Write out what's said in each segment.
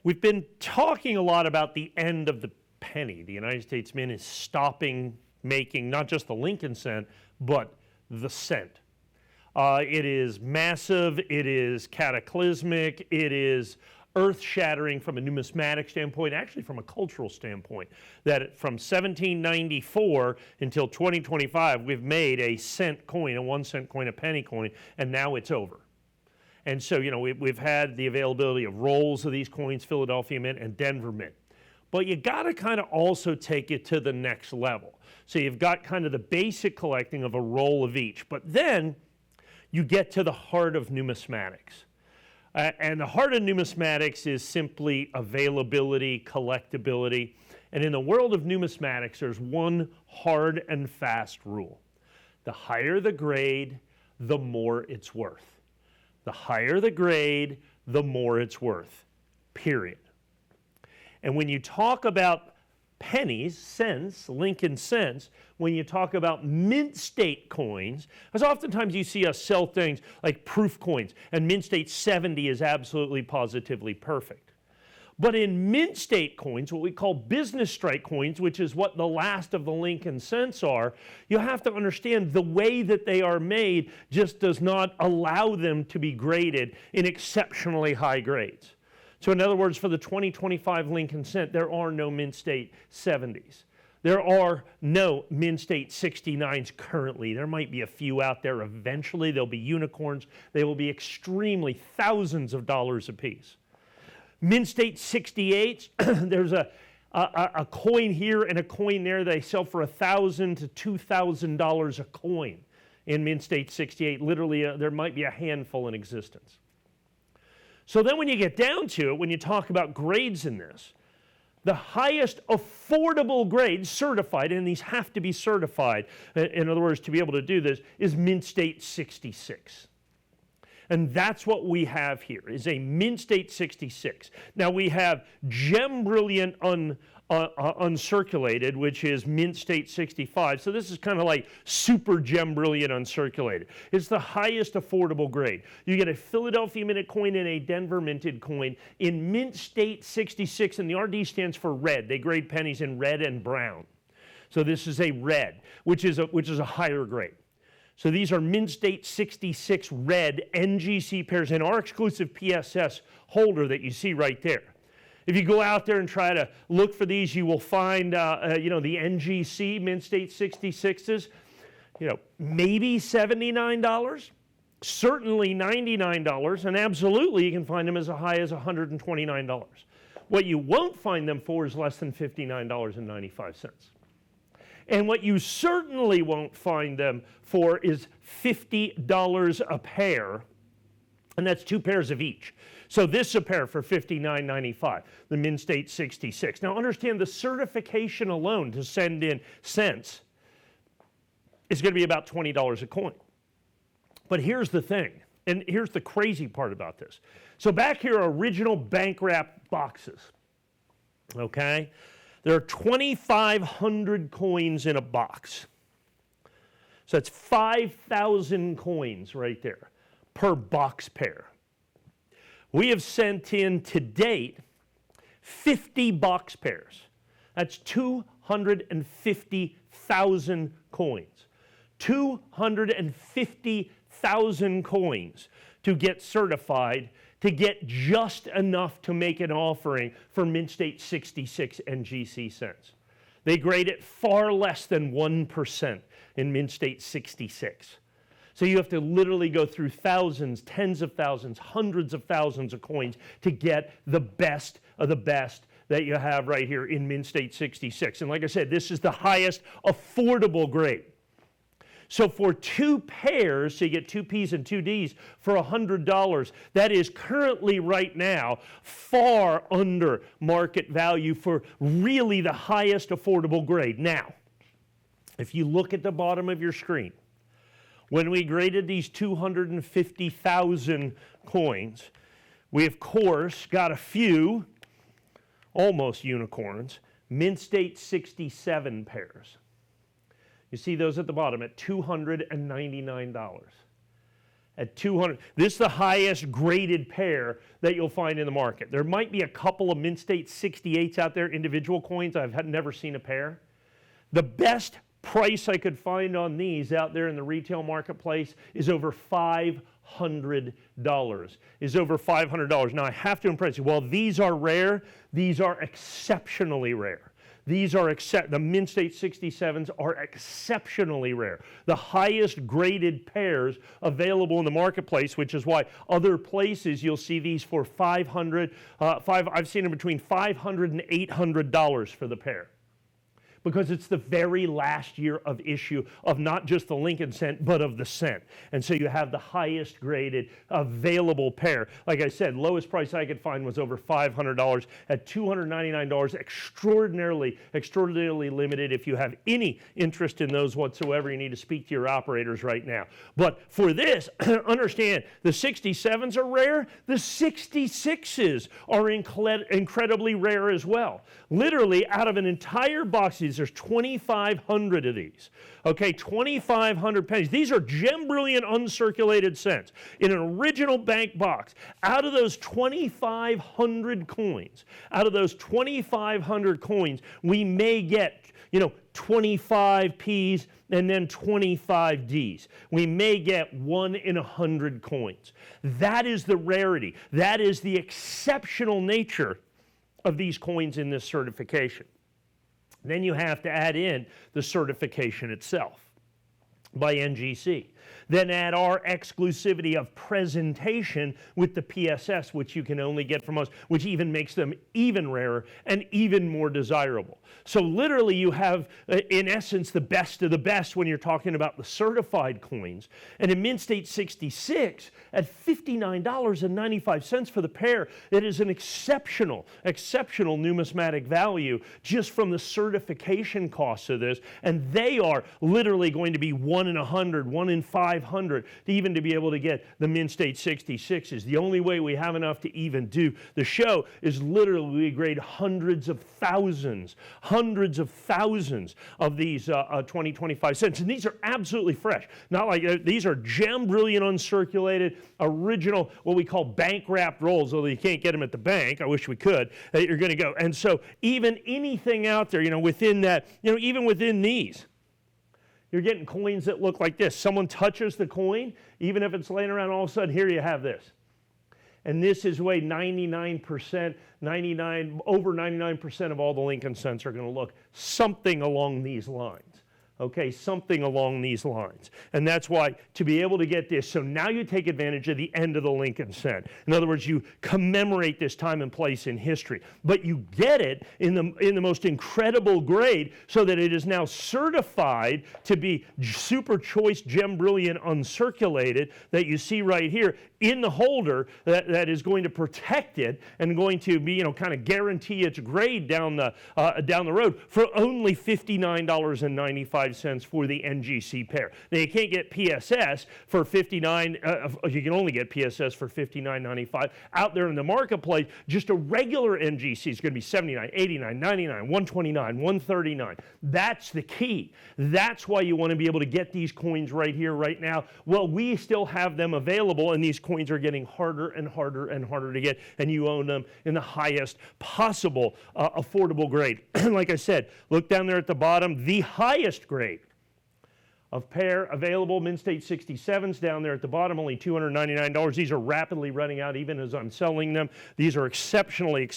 We've been talking a lot about the end of the penny. The United States Mint is stopping making not just the Lincoln cent, but the cent. It is massive, it is cataclysmic, it is earth-shattering from a numismatic standpoint, actually from a cultural standpoint, that from 1794 until 2025, we've made a cent coin, a 1 cent coin, a penny coin, and now it's over. And so, you know, we've had the availability of rolls of these coins, Philadelphia Mint and Denver Mint. But you got to kind of also take it to the next level. So you've got kind of the basic collecting of a roll of each, but then you get to the heart of numismatics. And the heart of numismatics is simply availability, collectability. And in the world of numismatics, there's one hard and fast rule. The higher the grade, the more it's worth. The higher the grade, the more it's worth, period. And when you talk about pennies, cents, Lincoln cents, when you talk about mint state coins, because oftentimes you see us sell things like proof coins, and mint state 70 is absolutely positively perfect. But in mint state coins, what we call business strike coins, which is what the last of the Lincoln cents are, you have to understand the way that they are made just does not allow them to be graded in exceptionally high grades. So in other words, for the 2025 Lincoln cent, there are no mint state 70s. There are no mint state 69s currently. There might be a few out there. Eventually, there'll be unicorns. They will be extremely thousands of dollars a piece. Mint state 68s, there's a coin here and a coin there. They sell for $1,000 to $2,000 a coin in mint state 68. Literally, there might be a handful in existence. So then when you get down to it, when you talk about grades in this, the highest affordable grade, certified, and these have to be certified, in other words, to be able to do this, is mint state 66. And that's what we have here, is a mint state 66. Now we have gem brilliant uncirculated, which is mint state 65. So this is kind of like super gem brilliant uncirculated. It's the highest affordable grade. You get a Philadelphia minted coin and a Denver minted coin in mint state 66, and the RD stands for red. They grade pennies in red and brown. So this is a red, which is a higher grade. So these are mint state 66 red NGC pairs in our exclusive PSS holder that you see right there. If you go out there and try to look for these, you will find, the NGC mint state 66s, maybe $79, certainly $99, and absolutely you can find them as high as $129. What you won't find them for is less than $59.95. And what you certainly won't find them for is $50 a pair, and that's 2 pairs of each. So this is a pair for $59.95, the mint state 66. Now understand the certification alone to send in cents is going to be about $20 a coin. But here's the thing, and here's the crazy part about this. So back here are original bank wrap boxes, okay? There are 2,500 coins in a box. So that's 5,000 coins right there per box pair. We have sent in to date 50 box pairs. That's 250,000 coins. 250,000 coins to get certified, to get just enough to make an offering for mint state 66 NGC cents. They grade it far less than 1% in mint state 66. So you have to literally go through thousands, tens of thousands, hundreds of thousands of coins to get the best of the best that you have right here in mint state 66. And like I said, this is the highest affordable grade. So for 2 pairs, so you get 2 P's and 2 D's for $100, that is currently right now far under market value for really the highest affordable grade. Now, if you look at the bottom of your screen, when we graded these 250,000 coins, we of course got a few, almost unicorns, mint state 67 pairs. You see those at the bottom at $299. at 200. This is the highest graded pair that you'll find in the market. There might be a couple of Mint State 68s out there, individual coins. I've never seen a pair. The best price I could find on these out there in the retail marketplace is over $500. Is over $500. Now I have to impress you. While these are rare, these are exceptionally rare. These are the Mint State 67s are exceptionally rare. The highest graded pairs available in the marketplace, which is why other places you'll see these for $500. I've seen them between $500 and $800 for the pair, because it's the very last year of issue of not just the Lincoln cent, but of the cent. And so you have the highest graded available pair. Like I said, lowest price I could find was over $500 at $299. Extraordinarily limited. If you have any interest in those whatsoever, you need to speak to your operators right now. But for this, understand, the 67s are rare. The 66s are incredibly rare as well. Literally, out of an entire box, there's 2,500 of these. Okay, 2,500 pennies. These are gem brilliant uncirculated cents in an original bank box. Out of those 2,500 coins, we may get, 25 P's and then 25 D's. We may get 1 in 100 coins. That is the rarity. That is the exceptional nature of these coins in this certification. Then you have to add in the certification itself by NGC. Then add our exclusivity of presentation with the PSS, which you can only get from us, which even makes them even rarer and even more desirable. So literally you have, in essence, the best of the best when you're talking about the certified coins. And in Mint State 66, at $59.95 for the pair, it is an exceptional numismatic value just from the certification costs of this. And they are literally going to be 1 in 100, 1 in 500, even to be able to get the Mint State 66s. The only way we have enough to even do the show is literally we grade hundreds of thousands of these 25 cents. And these are absolutely fresh. Not like these are gem brilliant uncirculated, original, what we call bank wrapped rolls, although you can't get them at the bank. I wish we could. You're going to go. And so even anything out there, within that, even within these, you're getting coins that look like this. Someone touches the coin, even if it's laying around, all of a sudden, here you have this. And this is the way over 99% of all the Lincoln cents are going to look something along these lines. Okay, something along these lines. And that's why, to be able to get this, so now you take advantage of the end of the Lincoln cent. In other words, you commemorate this time and place in history. But you get it in the most incredible grade so that it is now certified to be super choice gem brilliant uncirculated that you see right here in the holder that is going to protect it and going to be, kind of guarantee its grade down the road for only $59.95 for the NGC pair. Now you can't get PSS for $59. You can only get PSS for $59.95 out there in the marketplace. Just a regular NGC is going to be $79, $89, $99, $129, $139. That's the key. That's why you want to be able to get these coins right here, right now. Well, we still have them available, and these coins are getting harder and harder and harder to get, and you own them in the highest possible affordable grade. Like I said, look down there at the bottom, the highest grade of pair available, Mint State 67s down there at the bottom, only $299. These are rapidly running out even as I'm selling them. These are exceptionally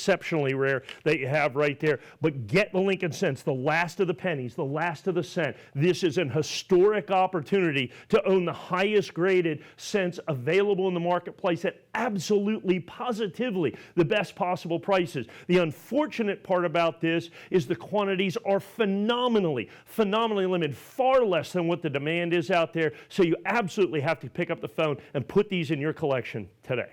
rare that you have right there. But get the Lincoln cents, the last of the pennies, the last of the cent. This is an historic opportunity to own the highest graded cents available in the marketplace at absolutely, positively the best possible prices. The unfortunate part about this is the quantities are phenomenally limited, far less than what the demand is out there. So you absolutely have to pick up the phone and put these in your collection today.